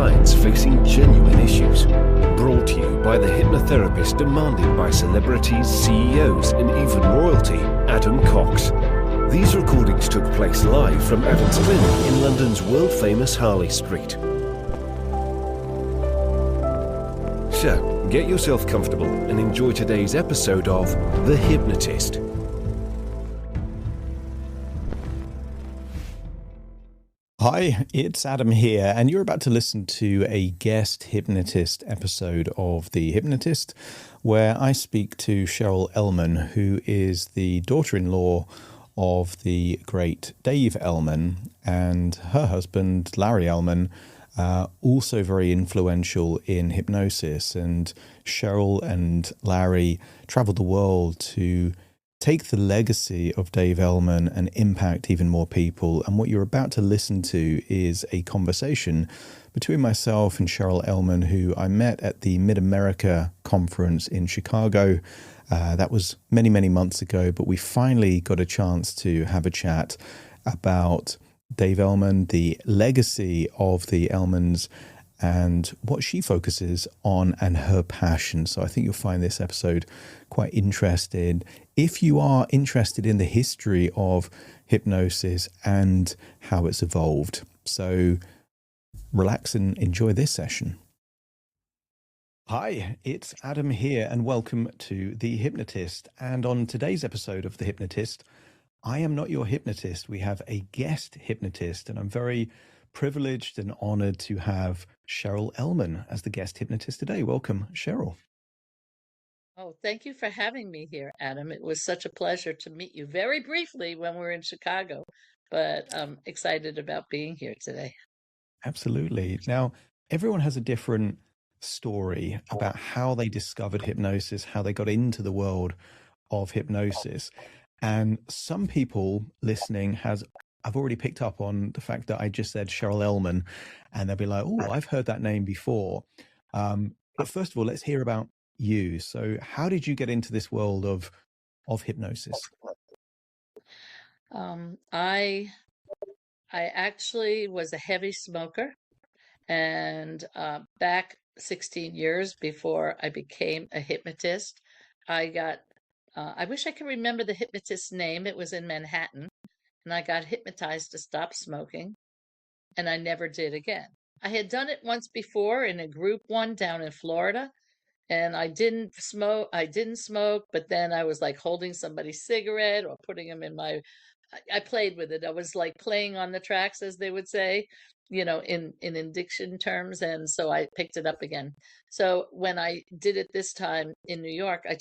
clients facing genuine issues. Brought to you by the hypnotherapist demanded by celebrities, CEOs, and even royalty, Adam Cox. These recordings took place live from Adam's clinic in London's world-famous Harley Street. So, get yourself comfortable and enjoy today's episode of The Hypnotist. Hi, it's Adam here, and you're about to listen to a guest hypnotist episode of The Hypnotist, where I speak to Cheryl Elman, who is the daughter-in-law of the great Dave Elman, and her husband, Larry Elman, also very influential in hypnosis. And Cheryl and Larry traveled the world to take the legacy of Dave Elman and impact even more people. And what you're about to listen to is a conversation between myself and Cheryl Elman, who I met at the Mid-America conference in Chicago. That was many, many months ago, but we finally got a chance to have a chat about Dave Elman, the legacy of the Elmans, and what she focuses on and her passion. So I think you'll find this episode quite interesting. If you are interested in the history of hypnosis and how it's evolved. So relax and enjoy this session. Hi, it's Adam here, and welcome to The Hypnotist. And on today's episode of The Hypnotist, I am not your hypnotist. We have a guest hypnotist, and I'm very privileged and honored to have Cheryl Elman as the guest hypnotist today. Welcome, Cheryl. Oh, thank you for having me here, Adam. It was such a pleasure to meet you very briefly when we were in Chicago, but I'm excited about being here today. Absolutely. Now, everyone has a different story about how they discovered hypnosis, how they got into the world of hypnosis. And some people listening I've already picked up on the fact that I just said Cheryl Elman, and they'll be like, oh, I've heard that name before. But first of all, let's hear about you. So how did you get into this world of hypnosis? I actually was a heavy smoker, and back 16 years before I became a hypnotist, I wish I could remember the hypnotist's name. It was in Manhattan. And I got hypnotized to stop smoking, and I never did again. I had done it once before in a group one down in Florida, and I didn't smoke, but then I was like holding somebody's cigarette or putting them in I played with it. I was like playing on the tracks, as they would say, in Induction terms, and so I picked it up again. So when I did it this time in New York, I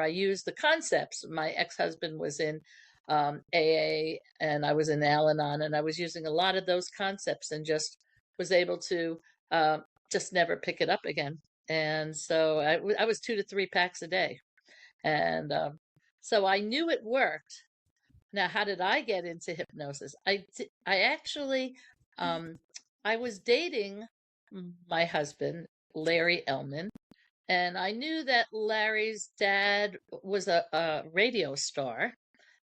used the concepts. My ex-husband was in AA, and I was in Al-Anon, and I was using a lot of those concepts and just was able to just never pick it up again. And so I was 2 to 3 packs a day. And so I knew it worked. Now, how did I get into hypnosis? I actually, I was dating my husband, Larry Elman, and I knew that Larry's dad was a radio star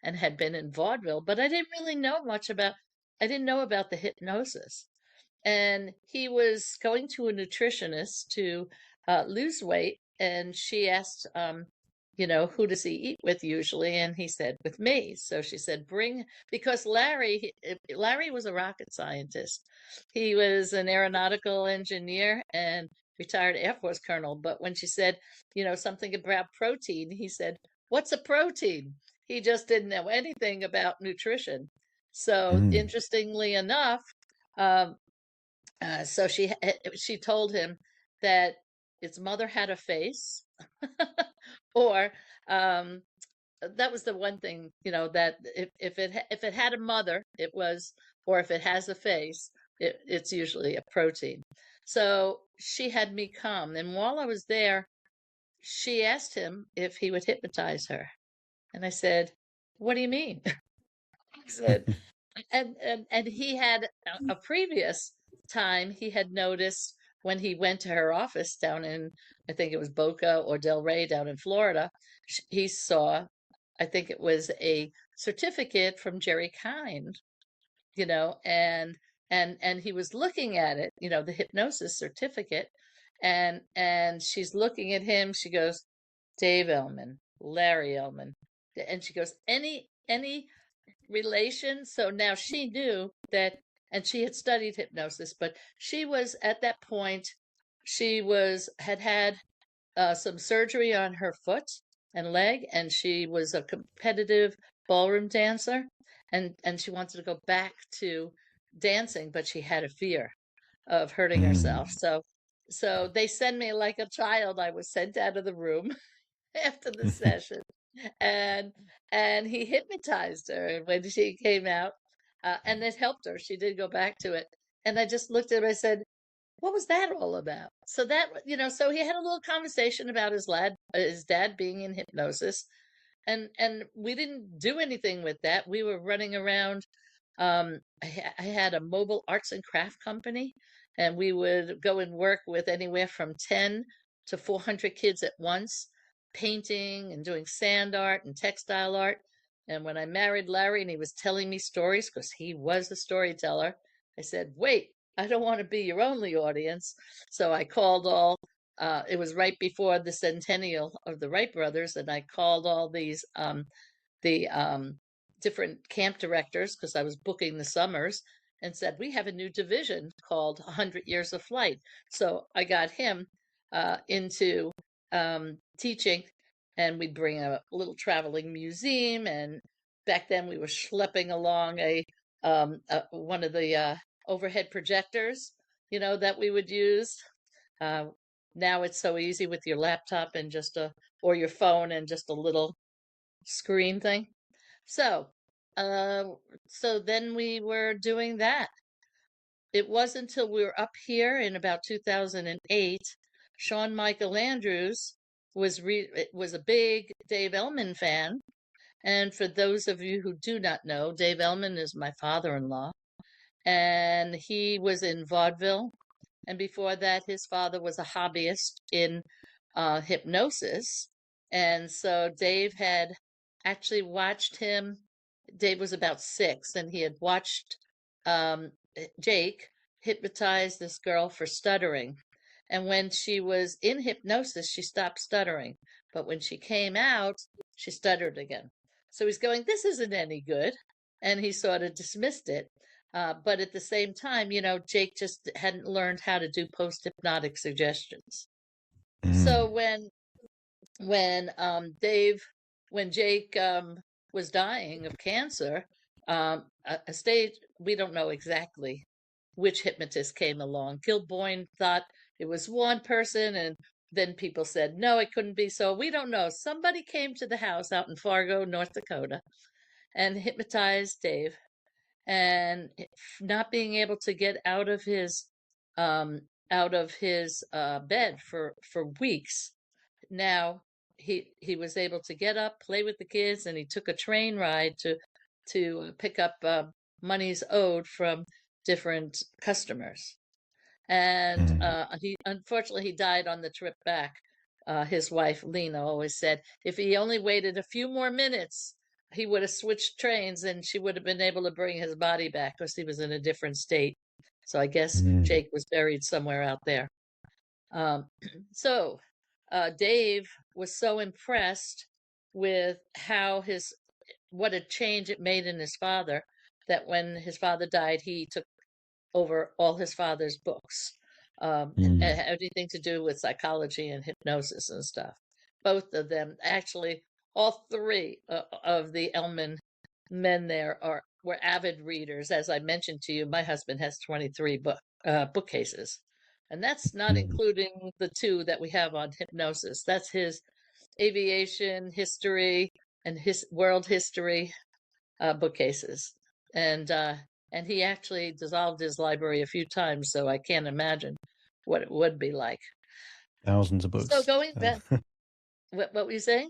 and had been in vaudeville, but I didn't really know I didn't know about the hypnosis. And he was going to a nutritionist to lose weight, and she asked, who does he eat with usually? And he said, with me. So she said, because Larry was a rocket scientist. He was an aeronautical engineer and retired Air Force colonel. But when she said, something about protein, he said, what's a protein? He just didn't know anything about nutrition. So interestingly enough, so she told him that its mother had a face, or that was the one thing, that if it had a mother, it was, or if it has a face, it's usually a protein. So she had me come, and while I was there, she asked him if he would hypnotize her. And I said, what do you mean? He said, and he had a previous time he had noticed when he went to her office down in, I think it was Boca or Del Rey down in Florida, he saw, I think it was a certificate from Jerry Kind, and and he was looking at it, the hypnosis certificate, and she's looking at him. She goes, Dave Elman, Larry Elman, and she goes, any relation? So now she knew that, and she had studied hypnosis, but she was at that point, she had some surgery on her foot and leg, and she was a competitive ballroom dancer, and she wanted to go back to dancing, but she had a fear of hurting Mm. herself. So they send me like a child. I was sent out of the room after the session, and he hypnotized her. And when she came out, and it helped her, she did go back to it. And I just looked at her. I said, "What was that all about?" So so he had a little conversation about his dad being in hypnosis, and we didn't do anything with that. We were running around. I had a mobile arts and craft company, and we would go and work with anywhere from 10 to 400 kids at once, painting and doing sand art and textile art. And when I married Larry and he was telling me stories, because he was a storyteller, I said, wait, I don't want to be your only audience. So I called it was right before the centennial of the Wright brothers, and I called all the different camp directors, because I was booking the summers, and said, we have a new division called 100 Years of Flight. So I got him into teaching, and we'd bring a little traveling museum. And back then we were schlepping along one of the overhead projectors, that we would use. Uh, Now it's so easy with your laptop and or your phone and just a little screen thing. So, uh, so then we were doing that. It wasn't until we were up here in about 2008, Sean Michael Andrews was a big Dave Elman fan. And for those of you who do not know, Dave Elman is my father-in-law, and he was in vaudeville. And before that, his father was a hobbyist in hypnosis. And so Dave had actually watched him. Dave was about 6, and he had watched Jake hypnotize this girl for stuttering. And when she was in hypnosis, she stopped stuttering. But when she came out, she stuttered again. So he's going, this isn't any good. And he sort of dismissed it. But at the same time, Jake just hadn't learned how to do post-hypnotic suggestions. So Mm. when Jake was dying of cancer, a stage, we don't know exactly which hypnotist came along. Kilboyne thought it was one person, and then people said, no, it couldn't be so. We don't know. Somebody came to the house out in Fargo, North Dakota, and hypnotized Dave. And not being able to get um, out of his bed for weeks. Now he was able to get up, play with the kids, and he took a train ride to pick up monies owed from different customers. And Mm. he unfortunately he died on the trip back. His wife Lena always said if he only waited a few more minutes, he would have switched trains, and she would have been able to bring his body back, because he was in a different state. So I guess Mm. Jake was buried somewhere out there. Um, so Dave was so impressed with what a change it made in his father, that when his father died, he took over all his father's books, Mm. everything to do with psychology and hypnosis and stuff. Both of them, actually, all three of the Elman men there were avid readers. As I mentioned to you, my husband has 23 bookcases, and that's not Mm. including the 2 that we have on hypnosis. That's his aviation history and his world history bookcases, and uh, and he actually dissolved his library a few times, so I can't imagine what it would be like. Thousands of So books. going back, what were you saying?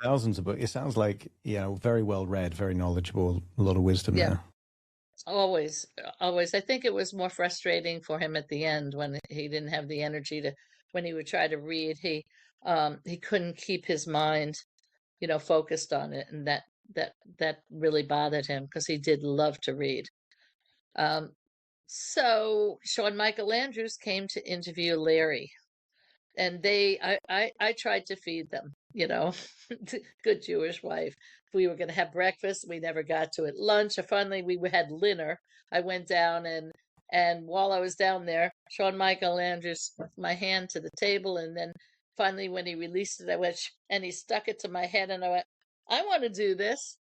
Thousands of books. It sounds like, very well read, very knowledgeable, a lot of wisdom Yeah, there. always, always. I think it was more frustrating for him at the end when he didn't have the energy to, when he would try to read, he couldn't keep his mind, focused on it, and that really bothered him, because he did love to read. Um, So Shawn Michael Andrews came to interview Larry, and I tried to feed them, good Jewish wife. We were going to have breakfast. We never got to it. Lunch, or finally we had dinner. I went down, and while I was down there, Shawn Michael Andrews put my hand to the table, and then finally when he released it, I went, and he stuck it to my head, and I went, I want to do this.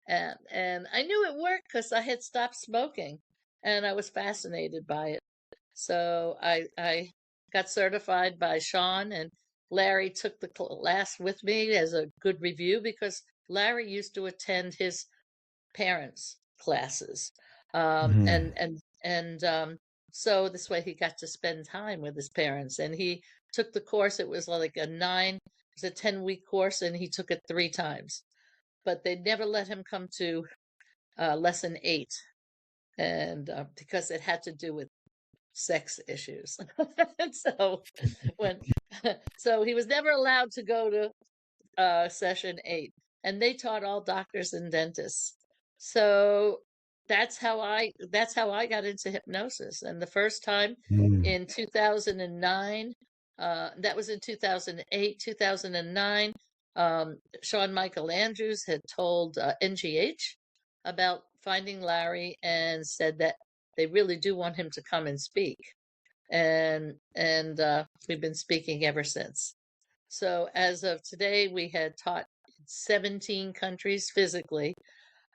And I knew it worked because I had stopped smoking, and I was fascinated by it. So I got certified by Shawn, and Larry took the class with me as a good review because Larry used to attend his parents' classes. So this way he got to spend time with his parents, and he took the course. It was like it was a 10-week course, and he took it 3 times, but they never let him come to lesson 8, and because it had to do with sex issues. so when so he was never allowed to go to session 8, and they taught all doctors and dentists. So that's how I got into hypnosis. And the first time in 2009, that was in 2008, 2009. Shawn Michael Andrews had told NGH about finding Larry and said that they really do want him to come and speak. And we've been speaking ever since. So as of today, we had taught 17 countries physically,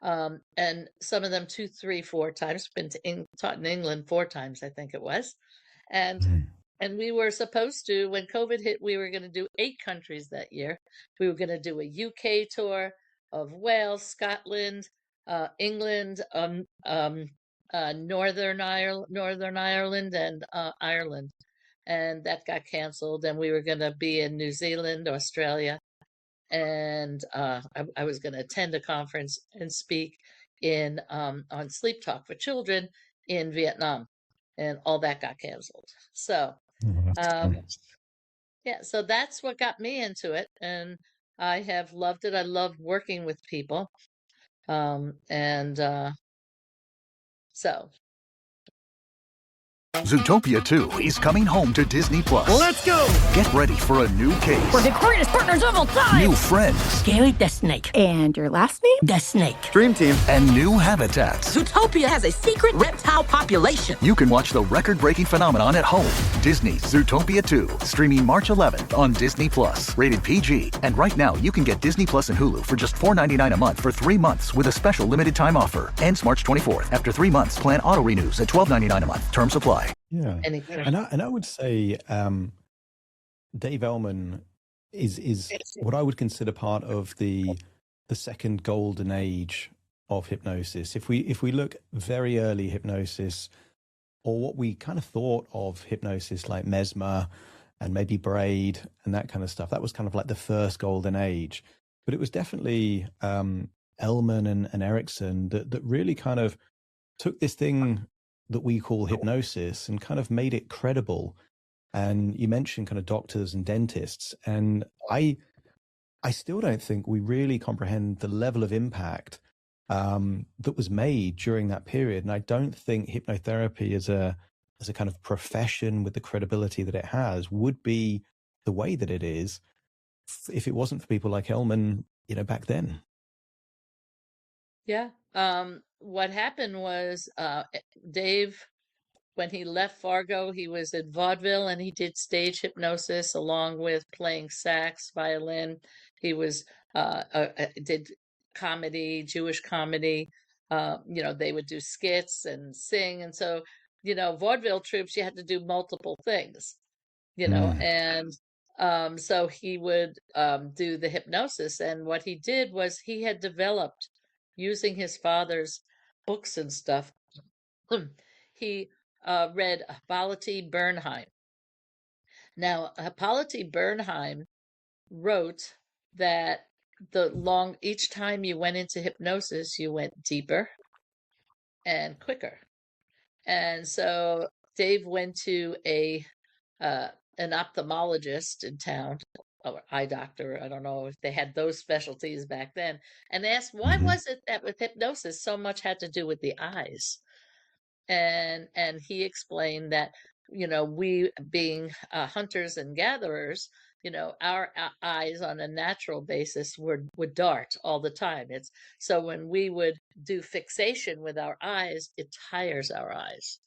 and some of them 2, 3, 4 times. Been taught in England 4 times, I think it was, and and we were supposed to, when COVID hit, we were going to do 8 countries that year. We were going to do a UK tour of Wales, Scotland, England, Northern Ireland, and Ireland, and that got canceled. And we were going to be in New Zealand, Australia, and I was going to attend a conference and speak in on sleep talk for children in Vietnam, and all that got canceled. So yeah, so that's what got me into it, and I have loved it. I love working with people, and so Zootopia 2 is coming home to Disney+. Let's go! Get ready for a new case. We're the greatest partners of all time! New friends. Scary the Snake. And your last name? The Snake. Dream Team. And new habitats. Zootopia has a secret reptile population. You can watch the record-breaking phenomenon at home. Disney's Zootopia 2, streaming March 11th on Disney+. Rated PG. And right now, you can get Disney Plus and Hulu for just $4.99 a month for 3 months with a special limited time offer. Ends March 24th. After 3 months, plan auto renews at $12.99 a month. Terms apply. Yeah, and I would say Dave Elman is what I would consider part of the second golden age of hypnosis. If we look very early hypnosis, or what we kind of thought of hypnosis like Mesmer and maybe Braid and that kind of stuff, that was kind of like the first golden age. But it was definitely Elman and Erickson that really kind of took this thing that we call hypnosis and kind of made it credible. And you mentioned kind of doctors and dentists, and I still don't think we really comprehend the level of impact that was made during that period. And I don't think hypnotherapy as a kind of profession with the credibility that it has would be the way that it is if it wasn't for people like Elman, back then. yeah. What happened was Dave, when he left Fargo, he was in vaudeville, and he did stage hypnosis along with playing sax, violin. He was did comedy, Jewish comedy. They would do skits and sing, and so vaudeville troops, you had to do multiple things, and so he would do the hypnosis. And what he did was he had developed, using his father's books and stuff, he read Hippolyte Bernheim. Now, Hippolyte Bernheim wrote that each time you went into hypnosis, you went deeper and quicker. And so Dave went to an ophthalmologist in town, or eye doctor, I don't know if they had those specialties back then, and asked, why was it that with hypnosis so much had to do with the eyes? and he explained that, we being hunters and gatherers, our eyes on a natural basis would dart all the time. It's so when we would do fixation with our eyes, it tires our eyes.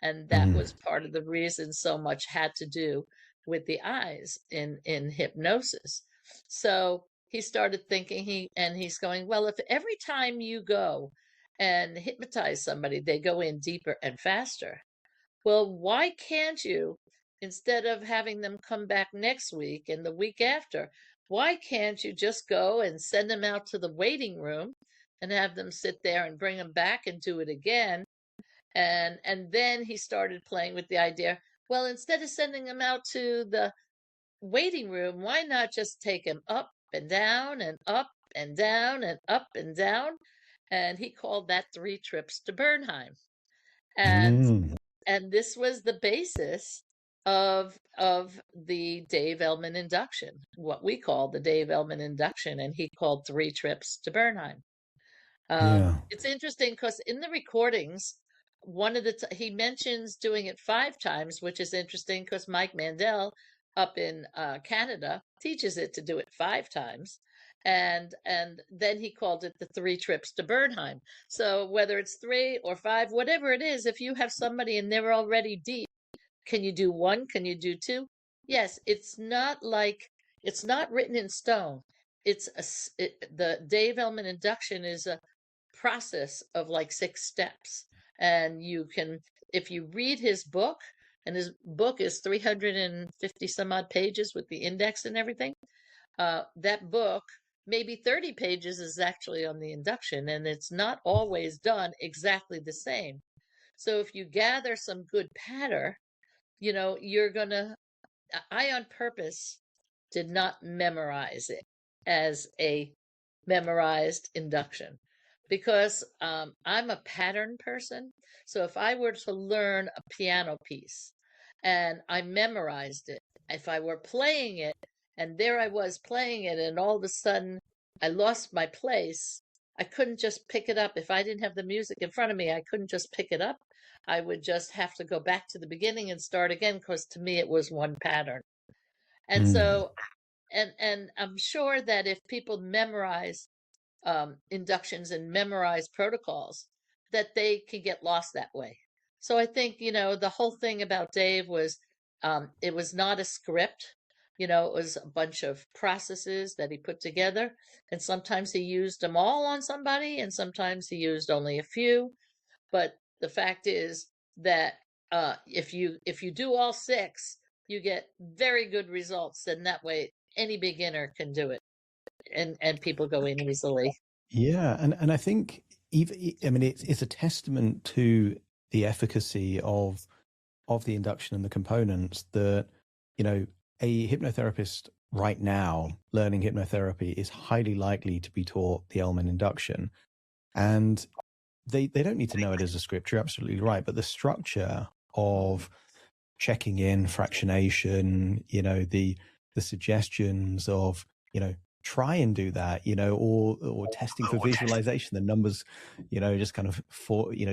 And that Mm. was part of the reason so much had to do with the eyes in hypnosis. So he started thinking, he's going, well, if every time you go and hypnotize somebody, they go in deeper and faster, well, why can't you, instead of having them come back next week and the week after, why can't you just go and send them out to the waiting room and have them sit there and bring them back and do it again? And then he started playing with the idea, well, instead of sending them out to the waiting room, why not just take them up and down and up and down and up and down? And he called that 3 trips to Bernheim. And Mm. and this was the basis of the Dave Elman induction, what we call the Dave Elman induction, and he called 3 trips to Bernheim. Yeah. It's interesting because in the recordings, he mentions doing it 5 times, which is interesting because Mike Mandel up in Canada teaches it to do it 5 times, and then he called it the 3 trips to Bernheim. So whether it's 3 or 5, whatever it is, if you have somebody and they're already deep, can you do 1? Can you do 2? Yes, it's not written in stone. The Dave Elman induction is a process of like 6 steps. And if you read his book, and his book is 350 some odd pages with the index and everything, that book, maybe 30 pages is actually on the induction, and it's not always done exactly the same. So if you gather some good pattern, you're going to, I on purpose did not memorize it as a memorized induction because I'm a pattern person. So if I were to learn a piano piece and I memorized it, if I were playing it and there I was playing it and all of a sudden I lost my place, I couldn't just pick it up. If I didn't have the music in front of me, I couldn't just pick it up. I would just have to go back to the beginning and start again because to me it was one pattern. And Mm. so, and I'm sure that if people memorize inductions and memorize protocols, that they can get lost that way. So I think, the whole thing about Dave was it was not a script. It was a bunch of processes that he put together. And sometimes he used them all on somebody, and sometimes he used only a few. But the fact is that if you do all 6, you get very good results, and that way any beginner can do it, and people go in easily. Yeah, and I think I mean it's a testament to the efficacy of the induction and the components that a hypnotherapist right now learning hypnotherapy is highly likely to be taught the Elman induction, and they don't need to know it as a script. You're absolutely right, but the structure of checking in, fractionation, the suggestions of try and do that, or testing for visualization, the numbers, just kind of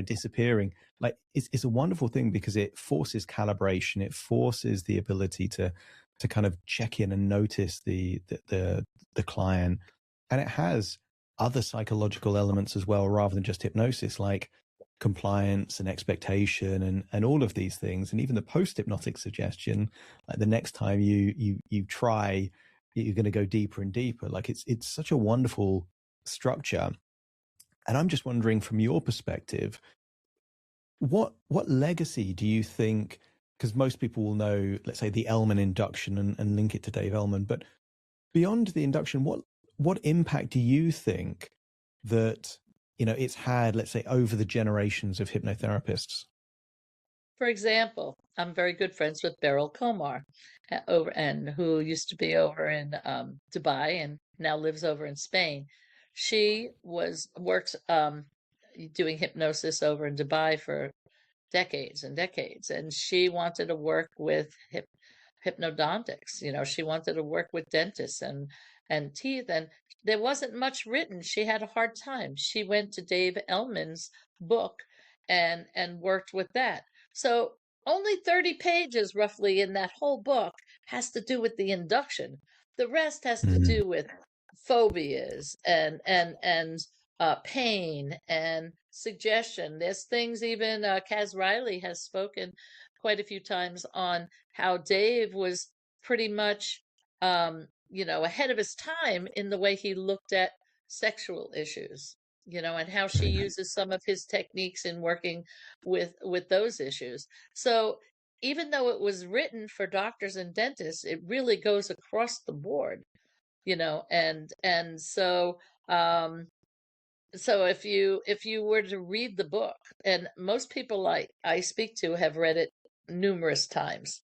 disappearing. Like it's a wonderful thing because it forces calibration. It forces the ability to kind of check in and notice the client. And it has other psychological elements as well, rather than just hypnosis, like compliance and expectation and all of these things. And even the post-hypnotic suggestion, like the next time you try, you're going to go deeper and deeper. Like it's such a wonderful structure. And I'm just wondering, from your perspective, what legacy do you think, because most people will know, let's say, the Elman induction and link it to Dave Elman, but beyond the induction, what impact do you think that it's had, let's say, over the generations of hypnotherapists? For example, I'm very good friends with Beryl Komar, who used to be over in Dubai and now lives over in Spain. She works doing hypnosis over in Dubai for decades and decades, and she wanted to work with hypnodontics. She wanted to work with dentists and teeth, and there wasn't much written. She had a hard time. She went to Dave Elman's book and worked with that. So only 30 pages roughly in that whole book has to do with the induction. The rest has to Mm. do with phobias and pain and suggestion. There's things even Kaz Riley has spoken quite a few times on how Dave was pretty much ahead of his time in the way he looked at sexual issues, and how she Mm. uses some of his techniques in working with those issues. So even though it was written for doctors and dentists, it really goes across the board, and um so if you were to read the book, and most people I speak to have read it numerous times.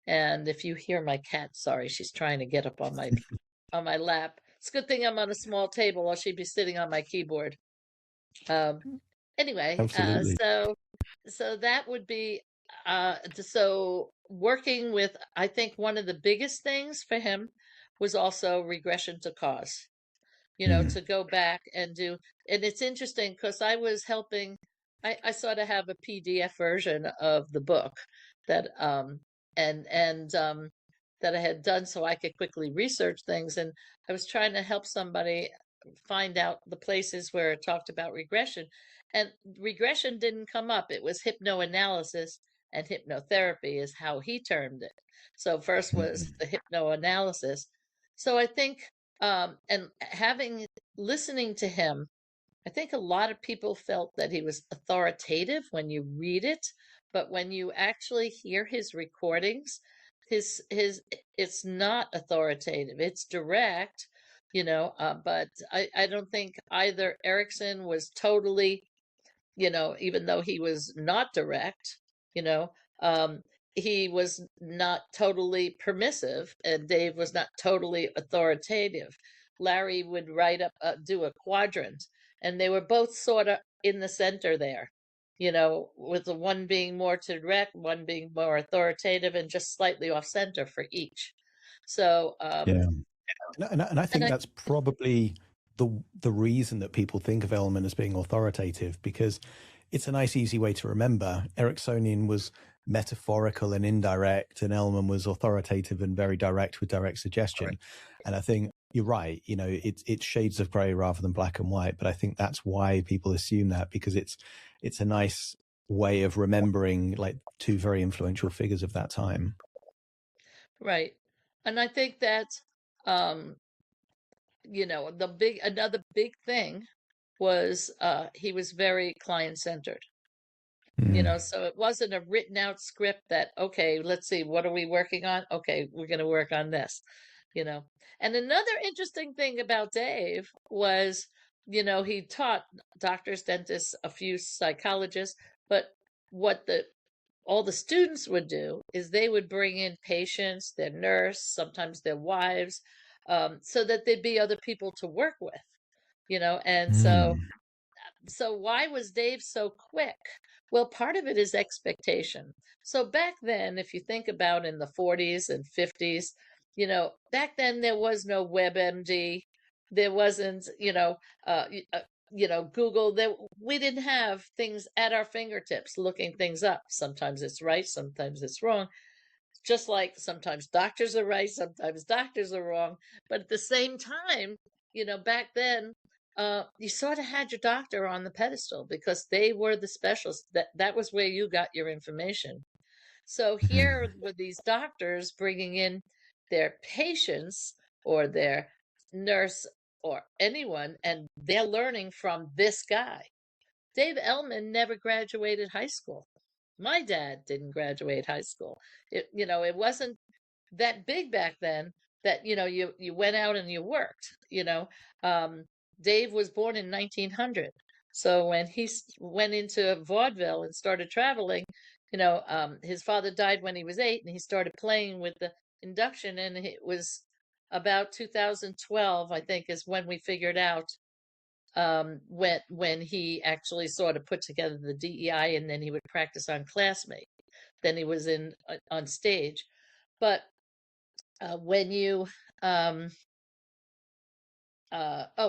And if you hear my cat, sorry, she's trying to get up on my lap. It's a good thing I'm on a small table, or she'd be sitting on my keyboard. Um, anyway, Absolutely. so that would be so working with, I think one of the biggest things for him was also regression to cause, Mm. to go back and do. And it's interesting because I was helping, I sort of have a PDF version of the book that and that I had done so I could quickly research things. And I was trying to help somebody find out the places where it talked about regression. And regression didn't come up. It was hypnoanalysis and hypnotherapy is how he termed it. So first was Mm. the hypnoanalysis. So I think and listening to him, I think a lot of people felt that he was authoritative when you read it, but when you actually hear his recordings, his it's not authoritative. It's direct, but I don't think either Erickson was totally, even though he was not direct, you know, um, he was not totally permissive, and Dave was not totally authoritative. Larry would do a quadrant, and they were both sort of in the center there, with the one being more direct, one being more authoritative, and just slightly off center for each. So, Yeah. And I and think that's probably the reason that people think of Elman as being authoritative, because it's a nice, easy way to remember. Ericksonian was metaphorical and indirect, and Elman was authoritative and very direct with direct suggestion. And I think you're right. It's shades of grey rather than black and white. But I think that's why people assume that, because it's a nice way of remembering like two very influential figures of that time. right, and I think that um, another big thing was he was very client centered. Mm. So it wasn't a written out script that, okay, let's see, what are we working on? Okay, we're going to work on this, you know. And another interesting thing about Dave was, he taught doctors, dentists, a few psychologists, but what all the students would do is they would bring in patients, their nurse, sometimes their wives, so that there'd be other people to work with, and so Mm. so why was Dave so quick? Well, part of it is expectation. So back then, if you think about in the 40s and 50s, back then there was no WebMD, there wasn't, Google. We didn't have things at our fingertips, looking things up. Sometimes it's right, sometimes it's wrong. Just like sometimes doctors are right, sometimes doctors are wrong. But at the same time, back then, you sort of had your doctor on the pedestal because they were the specialists. That was where you got your information. So Mm. here were these doctors bringing in their patients or their nurse or anyone, and they're learning from this guy. Dave Elman never graduated high school. My dad didn't graduate high school. It wasn't that big back then that, you went out and you worked. Um, Dave was born in 1900. So when he went into vaudeville and started traveling, his father died when he was 8, and he started playing with the Induction, and it was about 2012, I think, is when we figured out when he actually sort of put together the DEI, and then he would practice on Classmate. Then he was in on stage. But when you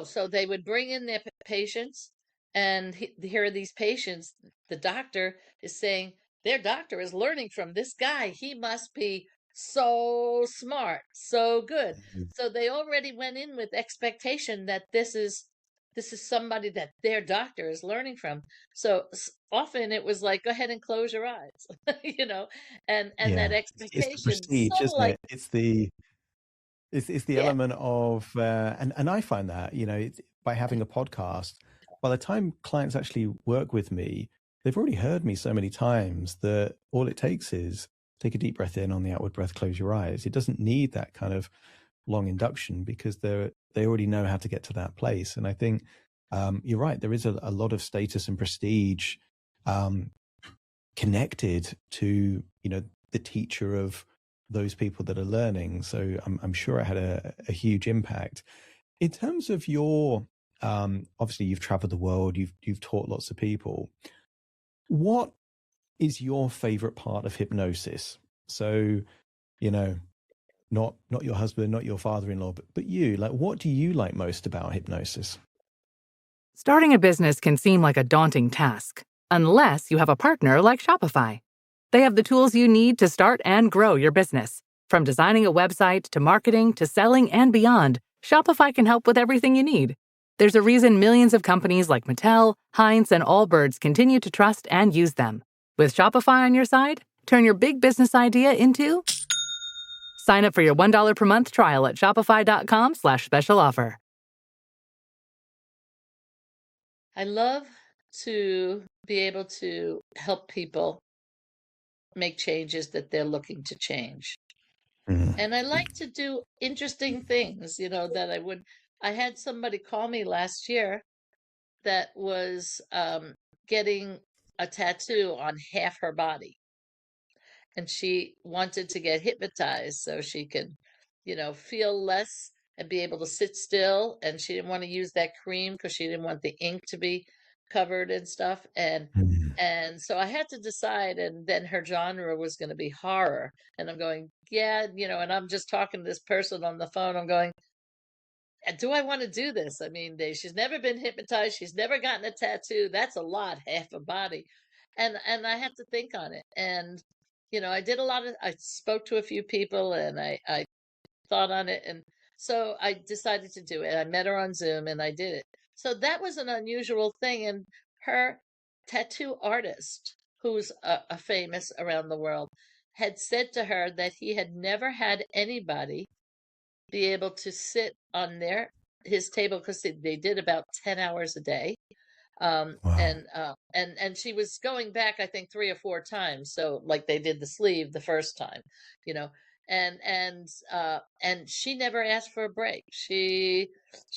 so they would bring in their patients, And here are these patients, the doctor is saying their doctor is learning from this guy. He must be so smart, so good. Mhm. So they already went in with expectation that this is somebody that their doctor is learning from. So often it was like, go ahead and close your eyes, and that Yeah, it's the expectation, prestige, sort of isn't like, it? It's the yeah, element of, and I find that, by having a podcast, by the time clients actually work with me, they've already heard me so many times that all it takes is take a deep breath in, on the outward breath, close your eyes. It doesn't need that kind of long induction because they already know how to get to that place. And I think you're right. There is a lot of status and prestige um, connected to, the teacher of those people that are learning. So I'm sure it had a huge impact. In terms of your, obviously you've traveled the world, you've taught lots of people. What is your favorite part of hypnosis? So, you know, not your husband, not your father-in-law, but you, like, what do you like most about hypnosis? Starting a business can seem like a daunting task, unless you have a partner like Shopify. They have the tools you need to start and grow your business. From designing a website to marketing to selling and beyond, Shopify can help with everything you need. There's a reason millions of companies like Mattel, Heinz, and Allbirds continue to trust and use them. With Shopify on your side, turn your big business idea into... Sign up for your $1 per month trial at shopify.com/special offer. I love to be able to help people make changes that they're looking to change. Mm. And I like to do interesting things, that I had somebody call me last year that was getting a tattoo on half her body. And she wanted to get hypnotized so she could, feel less and be able to sit still. And she didn't want to use that cream because she didn't want the ink to be covered and stuff. And Mm. and so I had to decide, and then her genre was going to be horror. And I'm going, yeah, and I'm just talking to this person on the phone. I'm going, do I want to do this? I mean, she's never been hypnotized. She's never gotten a tattoo. That's a lot, half a body. And I had to think on it. And, I spoke to a few people and I thought on it. And so I decided to do it. I met her on Zoom and I did it. So that was an unusual thing. And her tattoo artist, who's a famous around the world, had said to her that he had never had anybody be able to sit on his table because they did about 10 hours a day. Wow. And she was going back, I think, 3 or 4 times. So like they did the sleeve the first time, you know, and she never asked for a break. She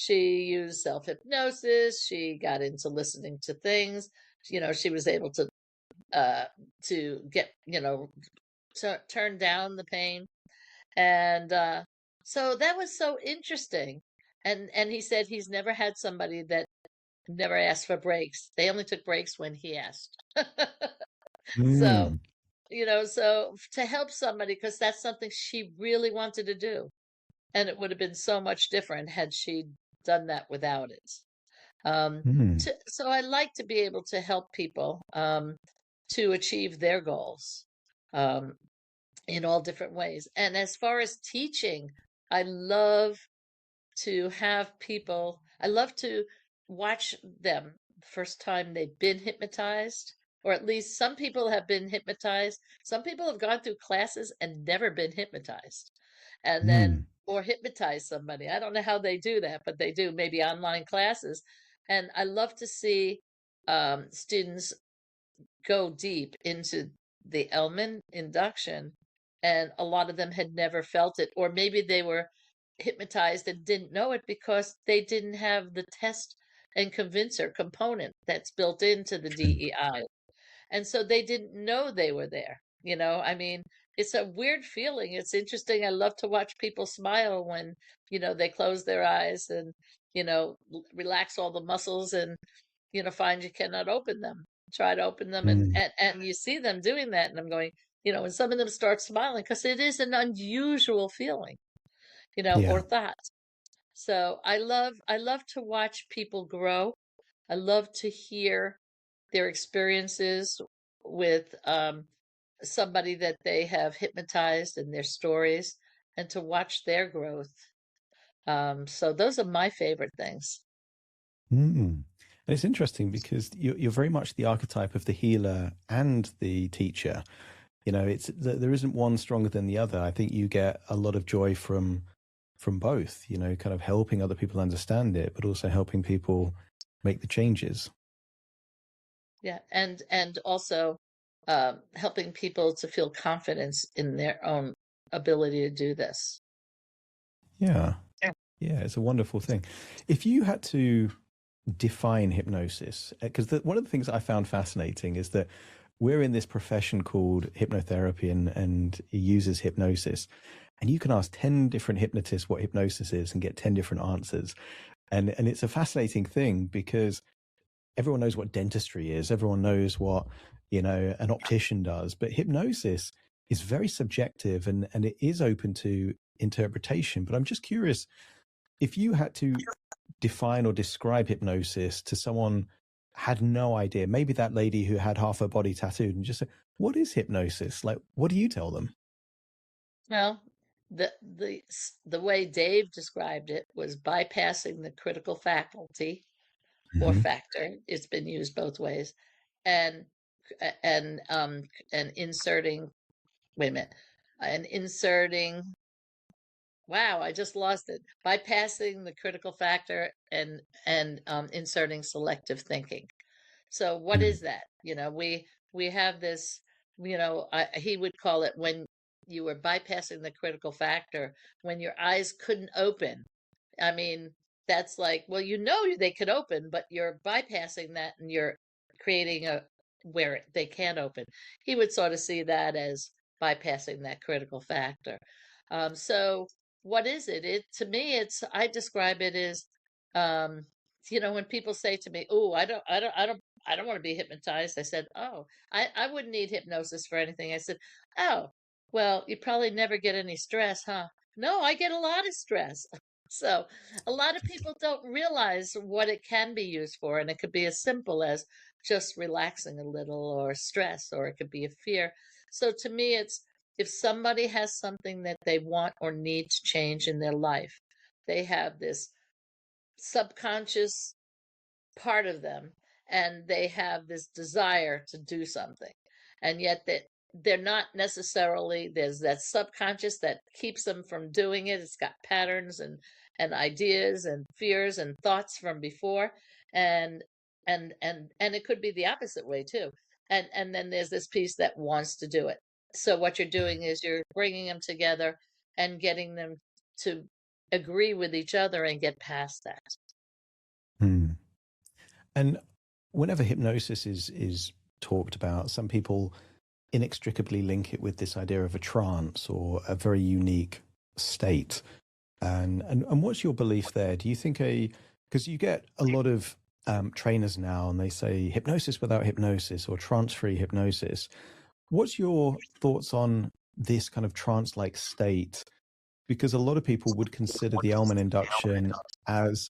used self-hypnosis. She got into listening to things. She was able to get, turn down the pain. And so that was so interesting. And he said he's never had somebody that never asked for breaks. They only took breaks when he asked. So, Mm. so to help somebody, because that's something she really wanted to do. And it would have been so much different had she done that without it. Mm. So I like to be able to help people to achieve their goals. Um, in all different ways. And as far as teaching, I love I love to watch them the first time they've been hypnotized, or at least some people have been hypnotized. Some people have gone through classes and never been hypnotized, and then, Mm. or hypnotize somebody. I don't know how they do that, but they do, maybe online classes. And I love to see students go deep into the Elman induction, and a lot of them had never felt it, or maybe they were hypnotized and didn't know it because they didn't have the test and convincer component that's built into the True. DEI. And so they didn't know they were there. I mean, it's a weird feeling. It's interesting. I love to watch people smile when, they close their eyes and, relax all the muscles and, find you cannot open them. Try to open them, and, Mm. and, and you see them doing that. And I'm going, and some of them start smiling because it is an unusual feeling, or Yeah. thought. So I love to watch people grow. I love to hear their experiences with somebody that they have hypnotized and their stories, and to watch their growth. So those are my favorite things. Mm. And it's interesting because you're very much the archetype of the healer and the teacher. You know, there isn't one stronger than the other. I think you get a lot of joy from both, you know, kind of helping other people understand it, but also helping people make the changes. Yeah, and also helping people to feel confidence in their own ability to do this. Yeah. Yeah, it's a wonderful thing. If you had to define hypnosis, because one of the things I found fascinating is that we're in this profession called hypnotherapy, and it uses hypnosis. And you can ask 10 different hypnotists what hypnosis is and get 10 different answers. And it's a fascinating thing because everyone knows what dentistry is. Everyone knows what, you know, an optician does. But hypnosis is very subjective, and it is open to interpretation. But I'm just curious, if you had to define or describe hypnosis to someone had no idea, maybe that lady who had half her body tattooed, and just say, what is hypnosis? Like, what do you tell them? Well, the way Dave described it was bypassing the critical faculty or Mm-hmm. factor. It's been used both ways, and and inserting. Wait a minute, and inserting. Wow, I just lost it. Bypassing the critical factor and inserting selective thinking. So what is that? You know, we have this, you know, he would call it when you were bypassing the critical factor, when your eyes couldn't open. I mean, that's like, well, you know they could open, but you're bypassing that and you're creating a where they can't open. He would sort of see that as bypassing that critical factor. So what is it? It to me, it's I describe it as, um, you know, when people say to me, "Oh, I don't want to be hypnotized." I said, "Oh, I wouldn't need hypnosis for anything." I said, "Oh, well, you probably never get any stress, huh?" No, I get a lot of stress. So a lot of people don't realize what it can be used for, and it could be as simple as just relaxing a little or stress, or it could be a fear. So to me, it's if somebody has something that they want or need to change in their life, they have this subconscious part of them, and they have this desire to do something, and yet that they're not necessarily, there's that subconscious that keeps them from doing it. It's got patterns and ideas and fears and thoughts from before, and and it could be the opposite way too, and then there's this piece that wants to do it. So what you're doing is you're bringing them together and getting them to agree with each other and get past that. Hmm. And whenever hypnosis is talked about, some people inextricably link it with this idea of a trance or a very unique state. And what's your belief there? Do you think because you get a lot of trainers now, and they say hypnosis without hypnosis or trance-free hypnosis. What's your thoughts on this kind of trance-like state? Because a lot of people would consider the Elman induction as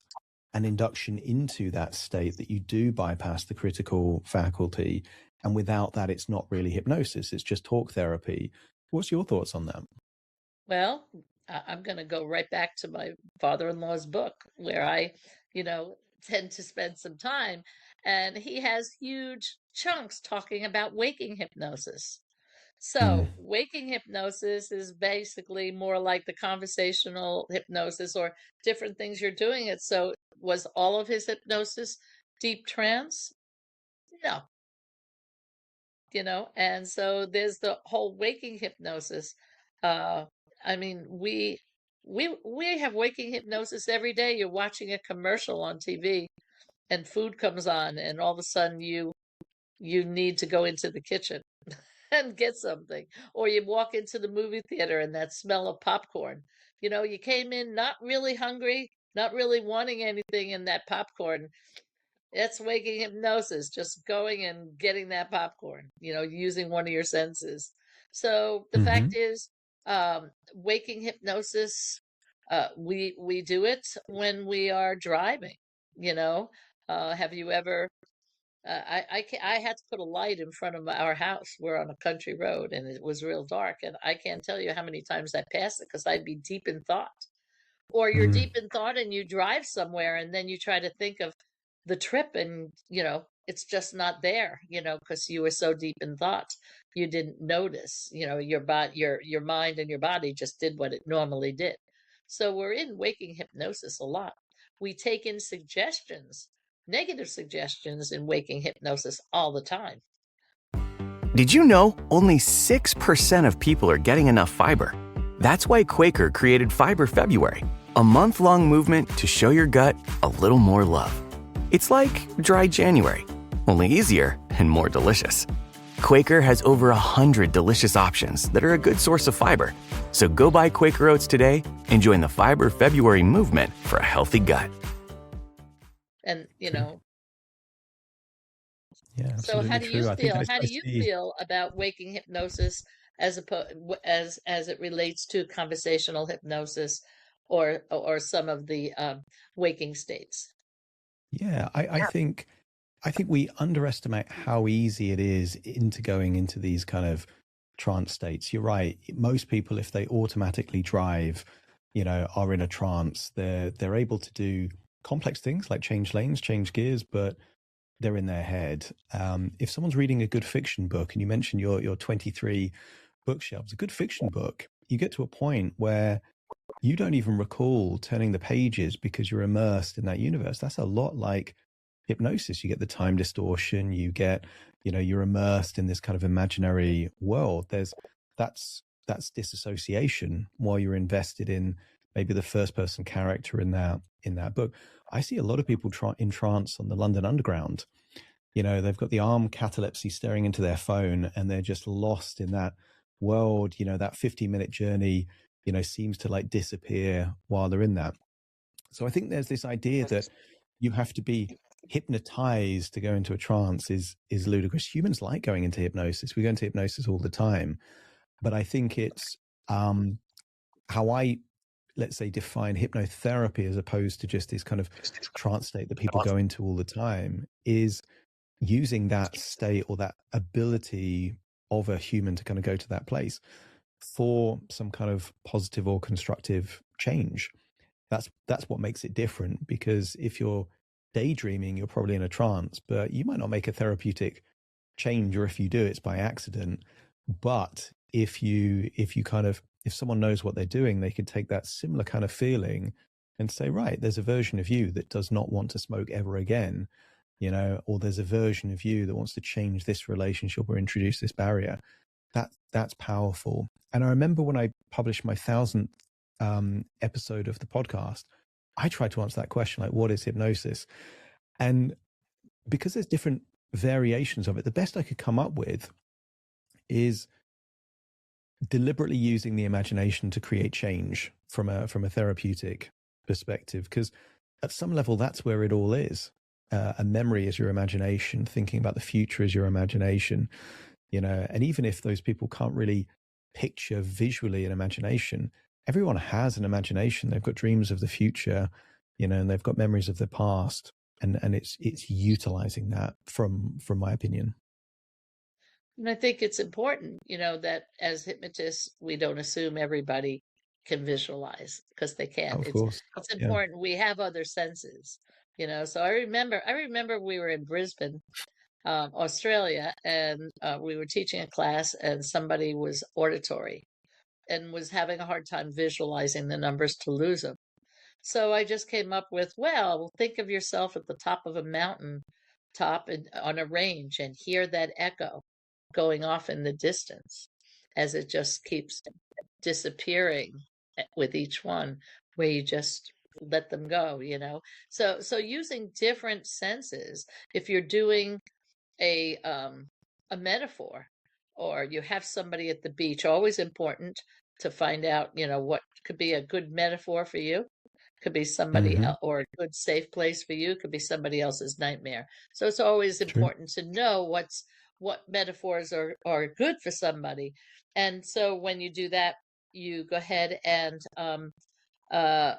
an induction into that state, that you do bypass the critical faculty, and without that, it's not really hypnosis, it's just talk therapy. What's your thoughts on that? Well, I'm going to go right back to my father-in-law's book, where I, you know, tend to spend some time. And he has huge chunks talking about waking hypnosis. Mm. So, waking hypnosis is basically more like the conversational hypnosis or different things you're doing it. So, was all of his hypnosis deep trance? No, you know, and so there's the whole waking hypnosis. uh I mean, we have waking hypnosis every day. You're watching a commercial on TV and food comes on, and all of a sudden you need to go into the kitchen and get something, or you walk into the movie theater and that smell of popcorn, you know, you came in not really hungry, not really wanting anything, and that popcorn, it's waking hypnosis, just going and getting that popcorn, you know, using one of your senses. So the Hmm. fact is, waking hypnosis, we do it when we are driving, you know. Have you ever? I had to put a light in front of our house. We're on a country road, and it was real dark. And I can't tell you how many times I passed it because I'd be deep in thought. Or you're Mm. deep in thought and you drive somewhere, and then you try to think of the trip, and it's just not there. Because you were so deep in thought, you didn't notice. Your mind and your body just did what it normally did. So we're in waking hypnosis a lot. We take in suggestions, negative suggestions in waking hypnosis all the time. Did you know only 6% of people are getting enough fiber? That's why Quaker created Fiber February, a month-long movement to show your gut a little more love. It's like dry January, only easier and more delicious. Quaker has over 100 delicious options that are a good source of fiber. So go buy Quaker Oats today and join the Fiber February movement for a healthy gut. And, Yeah, so absolutely how do you true. I think feel? I, How I do you see. feel about waking hypnosis as it relates to conversational hypnosis or some of the waking states? Yeah, I think we underestimate how easy it is into going into these kind of trance states. You're right. Most people, if they automatically drive, are in a trance, they're able to do complex things like change lanes, change gears, but they're in their head. If someone's reading a good fiction book, and you mentioned your 23 bookshelves, a good fiction book, you get to a point where you don't even recall turning the pages because you're immersed in that universe. That's a lot like hypnosis. You get the time distortion, you're immersed in this kind of imaginary world. That's disassociation while you're invested in maybe the first person character in that book. I see a lot of people in trance on the London Underground. They've got the arm catalepsy staring into their phone, and they're just lost in that world. That 50-minute journey seems to like disappear while they're in that. So I think there's this idea that you have to be hypnotized to go into a trance is ludicrous. Humans like going into hypnosis. We go into hypnosis all the time. But I think it's how I, let's say, define hypnotherapy as opposed to just this kind of trance state that people go into all the time is using that state or that ability of a human to kind of go to that place for some kind of positive or constructive change. That's what makes it different, because if you're daydreaming, you're probably in a trance, but you might not make a therapeutic change, or if you do, it's by accident. But if someone knows what they're doing, they could take that similar kind of feeling and say, right, there's a version of you that does not want to smoke ever again, or there's a version of you that wants to change this relationship or introduce this barrier. That's powerful. And I remember when I published my 1000th episode of the podcast, I tried to answer that question, like, what is hypnosis? And because there's different variations of it, the best I could come up with is deliberately using the imagination to create change from a therapeutic perspective, because at some level that's where it all is. A memory is your imagination, thinking about the future is your imagination, and even if those people can't really picture visually an imagination, everyone has an imagination. They've got dreams of the future, and they've got memories of the past, and it's utilizing that from my opinion. And I think it's important, that as hypnotists, we don't assume everybody can visualize, because they can't. Of It's course. it's Yeah. important. We have other senses, So I remember we were in Brisbane, Australia, and we were teaching a class, and somebody was auditory and was having a hard time visualizing the numbers to lose them. So I just came up with, well, think of yourself at the top of a mountain top on a range, and hear that echo going off in the distance as it just keeps disappearing with each one, where you just let them go. So using different senses, if you're doing a metaphor, or you have somebody at the beach, always important to find out, what could be a good metaphor for you. Could be somebody Mm-hmm. else, or a good safe place for you. Could be somebody else's nightmare. So it's always True. important to know what metaphors are good for somebody. And so when you do that, you go ahead and uh,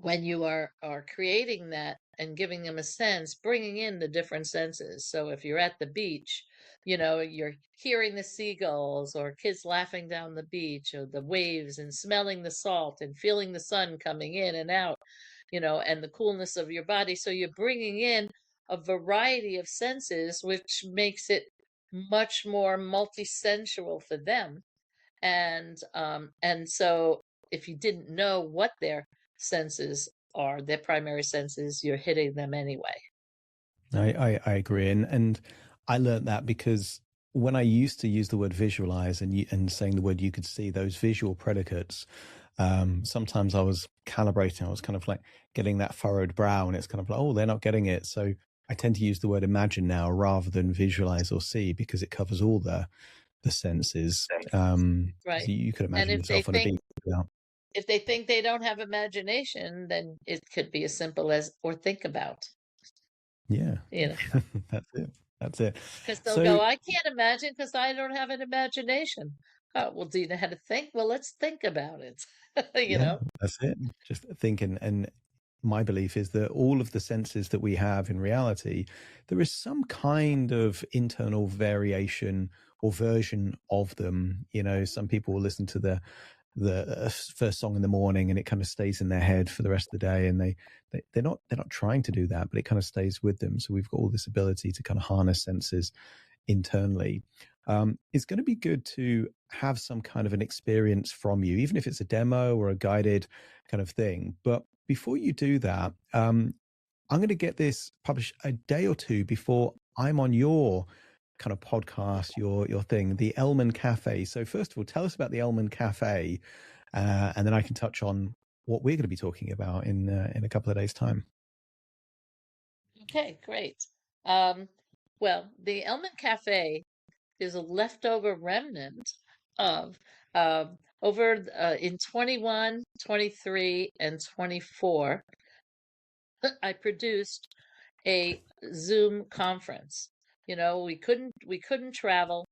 when you are creating that and giving them a sense, bringing in the different senses. So if you're at the beach, you're hearing the seagulls or kids laughing down the beach or the waves, and smelling the salt and feeling the sun coming in and out, and the coolness of your body. So you're bringing in a variety of senses, which makes it much more multisensual for them. And so if you didn't know what their senses are, their primary senses, you're hitting them anyway. I agree. And I learned that because when I used to use the word visualize and saying the word you could see, those visual predicates, sometimes I was calibrating. I was kind of like getting that furrowed brow, and it's kind of like, oh, they're not getting it. So I tend to use the word imagine now rather than visualize or see, because it covers all the senses. Right. So you could imagine yourself on a beach. If they think they don't have imagination, then it could be as simple as, or think about. Yeah. That's it. Because they'll go, I can't imagine because I don't have an imagination. Oh, well, do you know how to think? Well, let's think about it. That's it. Just thinking. And my belief is that all of the senses that we have in reality, there is some kind of internal variation or version of them. Some people will listen to the first song in the morning and it kind of stays in their head for the rest of the day, and they're not trying to do that, but it kind of stays with them. So we've got all this ability to kind of harness senses internally. It's going to be good to have some kind of an experience from you, even if it's a demo or a guided kind of thing. But before you do that, I'm going to get this published a day or two before I'm on your kind of podcast, your thing, the Elman Cafe. So first of all, tell us about the Elman Cafe, and then I can touch on what we're going to be talking about in a couple of days' time. Okay, great. Well, the Elman Cafe is a leftover remnant of over in 21, 23, and 24. I produced a Zoom conference. We couldn't travel,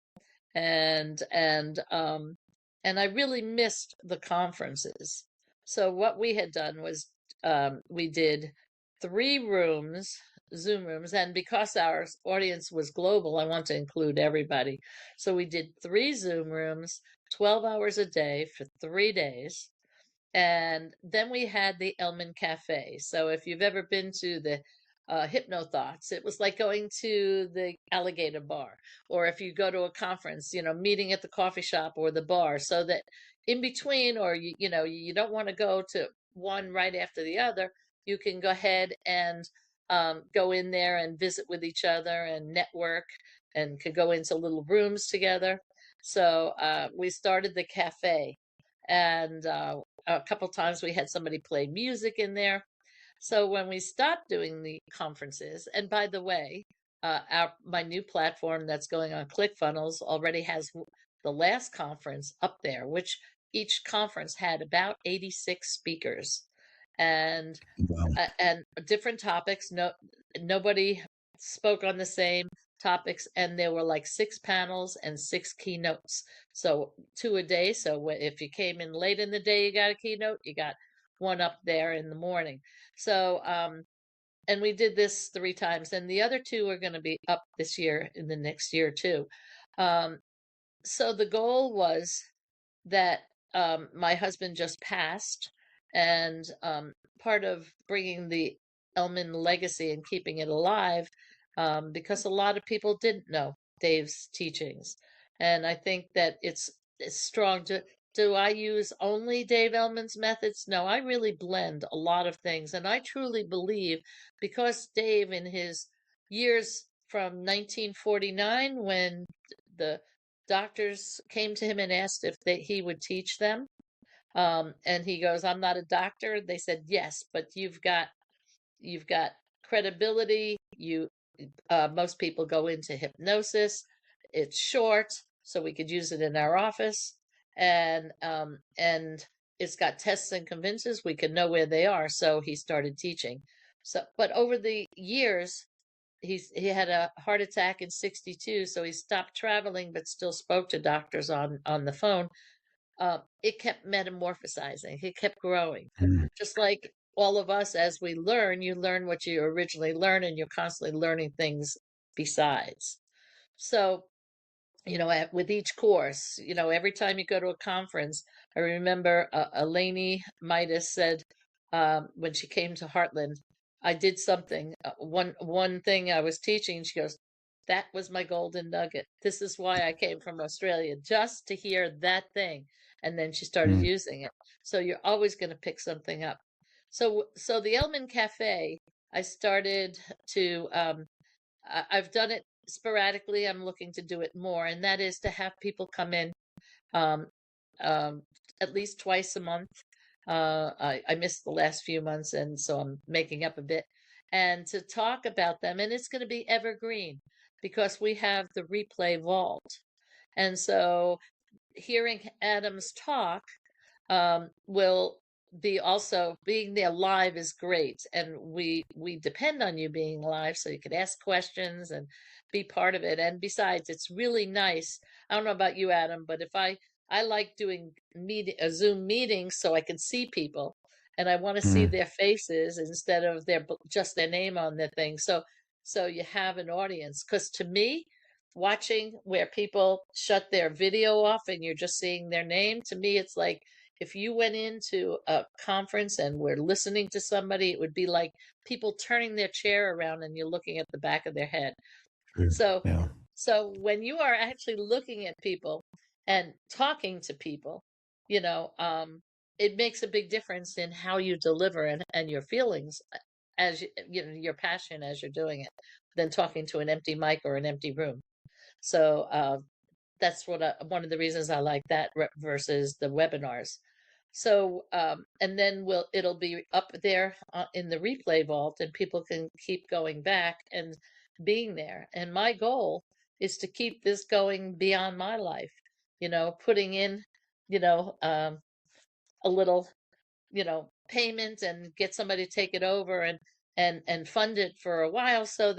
and I really missed the conferences. So what we had done was we did 3 rooms, Zoom rooms, and because our audience was global, I want to include everybody. So we did 3 Zoom rooms, 12 hours a day for 3 days. And then we had the Elman Cafe. So if you've ever been to the Hypnothoughts, it was like going to the alligator bar, or if you go to a conference, meeting at the coffee shop or the bar, so that in between, or you don't want to go to one right after the other, you can go ahead and go in there and visit with each other and network, and could go into little rooms together. So we started the cafe, and a couple times we had somebody play music in there. So when we stopped doing the conferences, and by the way, my new platform that's going on ClickFunnels already has the last conference up there, which each conference had about 86 speakers, and Wow. and different topics. Nobody spoke on the same topics, and there were like 6 panels and 6 keynotes, so 2 a day. So if you came in late in the day, you got a keynote, you got one up there in the morning. So and we did this 3 times, and the other 2 are going to be up this year, in the next year too. So the goal was that my husband just passed, and part of bringing the Elman legacy and keeping it alive, because a lot of people didn't know Dave's teachings. And I think that it's strong to. Do I use only Dave Elman's methods? No, I really blend a lot of things. And I truly believe, because Dave, in his years from 1949, when the doctors came to him and asked if he would teach them, and he goes, I'm not a doctor. They said, yes, but you've got credibility. Most people go into hypnosis. It's short, so we could use it in our office, and it's got tests and convinces. We can know where they are. So he started teaching. So, but over the years, he had a heart attack in 62, so he stopped traveling, but still spoke to doctors on the phone. It kept metamorphosizing. It kept growing, just like all of us, as we learn, you learn what you originally learned, and you're constantly learning things besides. So, with each course, every time you go to a conference, I remember Eleni might have said when she came to Heartland, I did something. One thing I was teaching, she goes, "That was my golden nugget. This is why I came from Australia, just to hear that thing." And then she started using it. So you're always going to pick something up. So the Elman Cafe, I started to. I've done it sporadically. I'm looking to do it more, and that is to have people come in um, at least twice a month. I missed the last few months, and so I'm making up a bit, and to talk about them. And it's going to be evergreen because we have the replay vault. And so hearing Adam's talk will be also being there live is great, and we depend on you being live so you could ask questions and be part of it. And besides, it's really nice. I don't know about you, Adam, but if I like doing a Zoom meeting so I can see people, and I want to see their faces instead of just their name on the thing. So you have an audience, because to me, watching where people shut their video off and you're just seeing their name, to me it's like if you went into a conference and were listening to somebody, it would be like people turning their chair around and you're looking at the back of their head. So Yeah. so when you are actually looking at people and talking to people, it makes a big difference in how you deliver and your feelings as your passion as you're doing it, than talking to an empty mic or an empty room. So that's one of the reasons I like that versus the webinars. So and then it'll be up there in the replay vault, and people can keep going back and being there. And my goal is to keep this going beyond my life. Putting in, a little, payment and get somebody to take it over and fund it for a while, so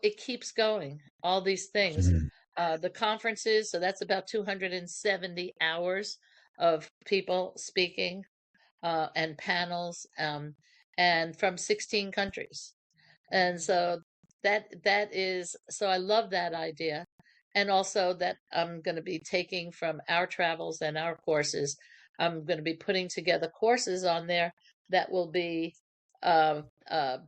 it keeps going. All these things. The conferences, so that's about 270 hours of people speaking and panels, and from 16 countries. And so so I love that idea. And also that I'm going to be taking from our travels and our courses. I'm going to be putting together courses on there that will be have a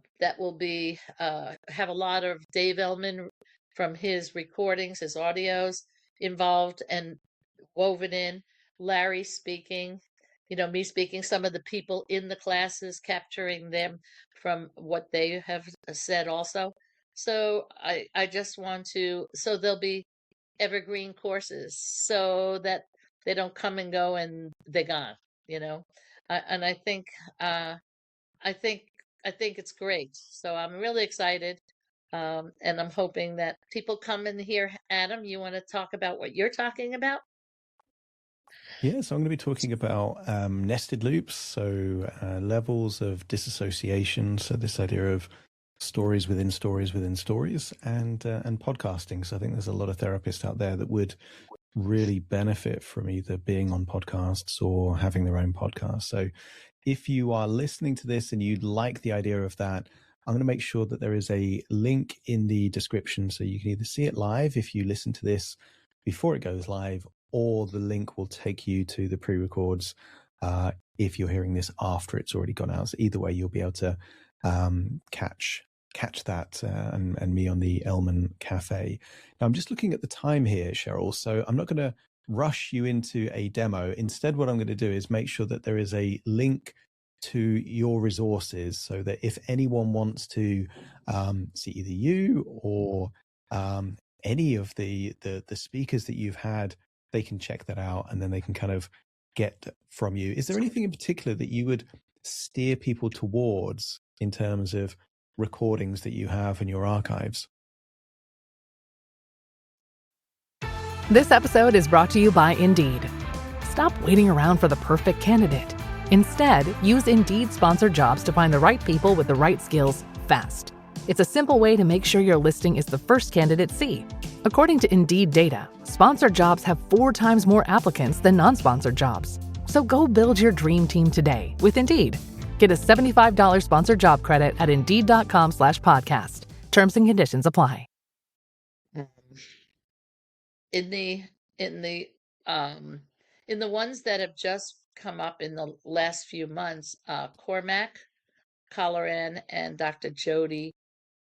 lot of Dave Elman from his recordings, his audios involved and woven in, Larry speaking, me speaking, some of the people in the classes, capturing them from what they have said also. So I just want to, so there'll be evergreen courses so that they don't come and go and they're gone, and I think it's great. So I'm really excited. And I'm hoping that people come in here. Adam, you want to talk about what you're talking about? Yeah, so I'm going to be talking about nested loops, so levels of disassociation. So this idea of stories within stories within stories, and podcasting. So I think there's a lot of therapists out there that would really benefit from either being on podcasts or having their own podcast. So if you are listening to this and you'd like the idea of that, I'm going to make sure that there is a link in the description, so you can either see it live if you listen to this before it goes live, or the link will take you to the pre-records if you're hearing this after it's already gone out. So either way, you'll be able to catch that and me on the Elman Cafe. Now, I'm just looking at the time here, Cheryl, so I'm not going to rush you into a demo. Instead, what I'm going to do is make sure that there is a link to your resources, so that if anyone wants to see either you or any of the speakers that you've had, they can check that out and then they can kind of get from you. Is there anything in particular that you would steer people towards in terms of recordings that you have in your archives? This episode is brought to you by Indeed. Stop waiting around for the perfect candidate. Instead, use Indeed sponsored jobs to find the right people with the right skills fast. It's a simple way to make sure your listing is the first candidates see. According to Indeed data, sponsored jobs have 4 times more applicants than non-sponsored jobs. So go build your dream team today with Indeed. Get a $75 sponsored job credit at Indeed.com/podcast. Terms and conditions apply. Um, in the in the in the ones that have just come up in the last few months, Cormac Colleran and Dr. Jody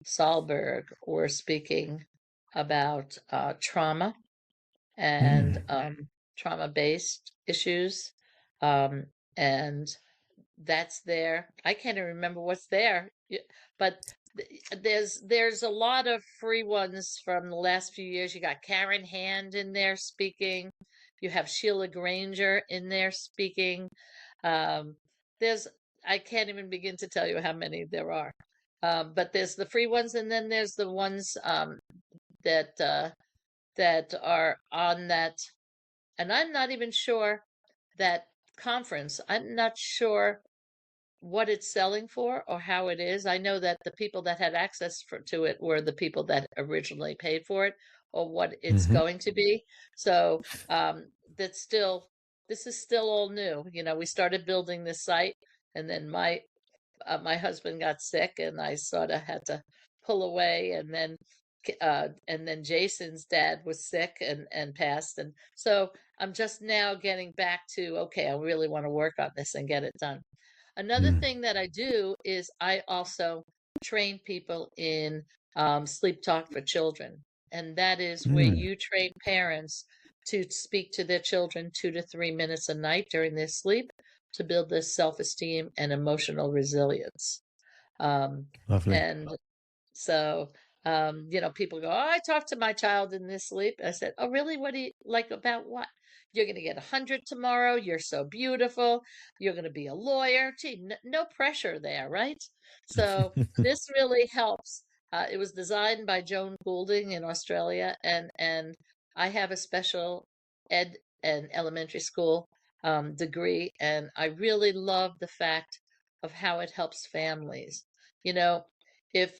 Sahlberg were speaking about trauma and trauma-based issues, and that's there. I can't even remember what's there, but there's a lot of free ones from the last few years. You got Karen Hand in there speaking. You have Sheila Granger in there speaking. There's I can't even begin to tell you how many there are. But there's the free ones, and then there's the ones that that are on that. And I'm not even sure that conference. I'm not sure what it's selling for or how it is. I know that the people that had access to it were the people that originally paid for it or what it's going to be. So that's still, this is still all new. You know, we started building this site, and then my husband got sick, and I sort of had to pull away, and then Jason's dad was sick and passed, and so I'm just now getting back to, okay, I really want to work on this and get it done. Another thing that I do is I also train people in sleep talk for children, and that is where you train parents to speak to their children 2 to 3 minutes a night during their sleep to build their self-esteem and emotional resilience. Lovely. And so, you know, people go, "Oh, I talked to my child in this sleep." I said, "Oh, really? What do you like about what? You're going to get 100 tomorrow. You're so beautiful. You're going to be a lawyer." Gee, no pressure there, right? So this really helps. It was designed by Joan Goulding in Australia, and I have a special ed and elementary school degree, and I really love the fact of how it helps families. You know, if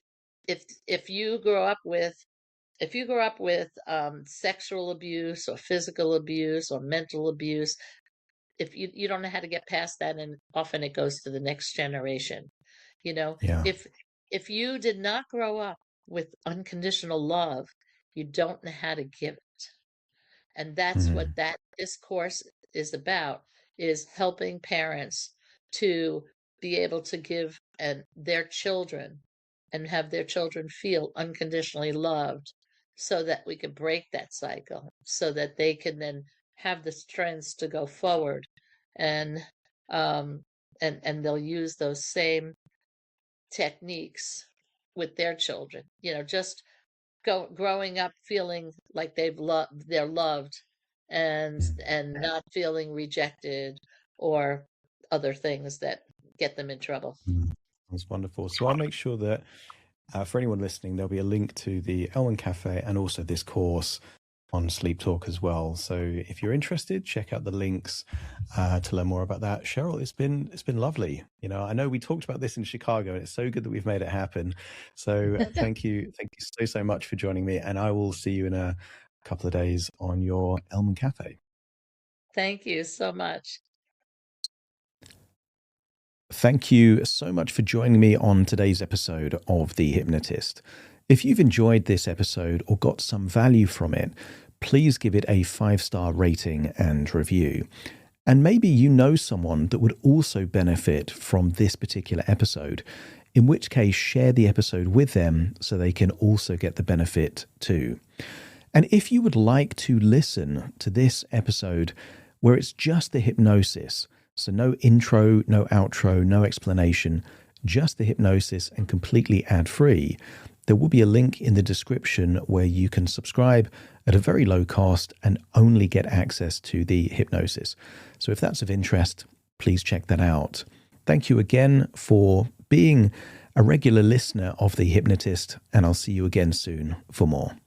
if you grow up with sexual abuse or physical abuse or mental abuse, if you don't know how to get past that, and often it goes to the next generation. You know, Yeah. if you did not grow up with unconditional love, you don't know how to give it. And that's what this course is about, is helping parents to be able to give their children and have their children feel unconditionally loved, so that we can break that cycle, so that they can then have the strength to go forward, and um and they'll use those same techniques with their children, you know, just growing up feeling like they're loved, and not feeling rejected or other things that get them in trouble. That's wonderful. So I'll make sure that for anyone listening, there'll be a link to the Elman Cafe and also this course on Sleep Talk as well. So if you're interested, check out the links to learn more about that. Cheryl, it's been lovely. You know, I know we talked about this in Chicago, and it's so good that we've made it happen. So thank you so much for joining me, and I will see you in a couple of days on your Elman Cafe. Thank you so much. Thank you so much for joining me on today's episode of The Hypnotist. If you've enjoyed this episode or got some value from it, please give it a 5-star rating and review. And maybe you know someone that would also benefit from this particular episode, in which case share the episode with them so they can also get the benefit too. And if you would like to listen to this episode where it's just the hypnosis, so no intro, no outro, no explanation, just the hypnosis and completely ad-free, there will be a link in the description where you can subscribe at a very low cost and only get access to the hypnosis. So if that's of interest, please check that out. Thank you again for being a regular listener of The Hypnotist, and I'll see you again soon for more.